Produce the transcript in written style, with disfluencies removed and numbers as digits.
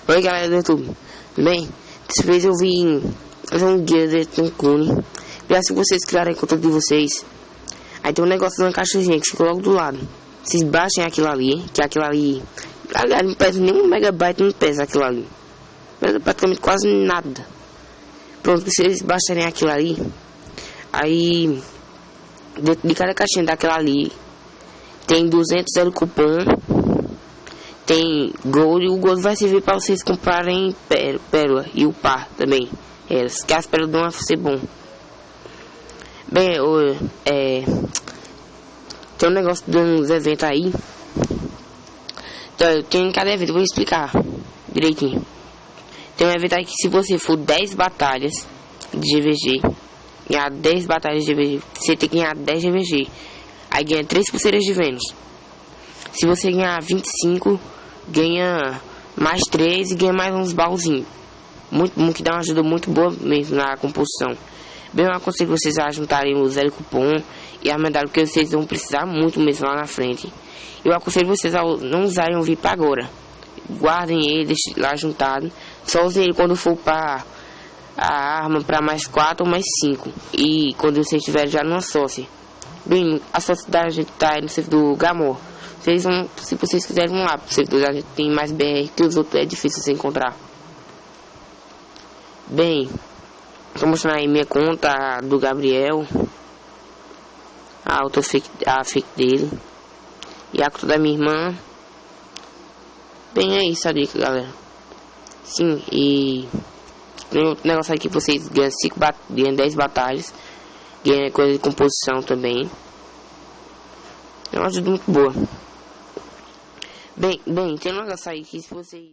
Oi galera do YouTube, bem, dessa vez eu vim fazer um guia de Tycoon pra assim vocês criarem a conta de vocês. Aí tem um negócio de uma caixinha que fica logo do lado. Vocês baixem aquilo ali, que aquilo ali, aliás, não pesa nem 1 megabyte, não pesa aquilo ali, pesa praticamente quase nada. Pronto, vocês baixarem aquilo ali, aí dentro de cada caixinha daquela ali tem 200 L cupom. Tem Gold, e o Gold vai servir para vocês comprarem pérola e o par também. Que as pérolas vão ser bom. Bem, tem um negócio de uns eventos aí. Então, tem cada evento, eu vou explicar direitinho. Tem um evento aí que se você for 10 batalhas de GVG, ganhar 10 batalhas de GVG, você tem que ganhar 10 GVG. Aí ganha 3 pulseiras de Vênus. Se você ganhar 25, ganha mais 3 e ganha mais uns baúzinhos. Muito bom, que dá uma ajuda muito boa mesmo na composição. Bem, eu aconselho vocês a juntarem o zero cupom e a medalha, porque vocês vão precisar muito mesmo lá na frente. Eu aconselho vocês a não usarem o VIP agora. Guardem ele, deixem lá juntado. Só usem ele quando for para a arma para mais 4 ou mais 5. E quando você estiver já numa sócia. Bem, a sócia da gente tá aí no servidor Gamor. Vocês vão, se vocês quiserem, vão lá. Porque a gente tem mais BR que os outros, é difícil você encontrar. Bem, vou mostrar aí minha conta do Gabriel, a fake dele e a conta da minha irmã. Bem, é isso a dica, galera. Sim, e tem outro negócio aqui que vocês ganham 10 batalhas, ganham coisa de composição também. É uma ajuda muito boa. Bem, tem um negócio aí que se você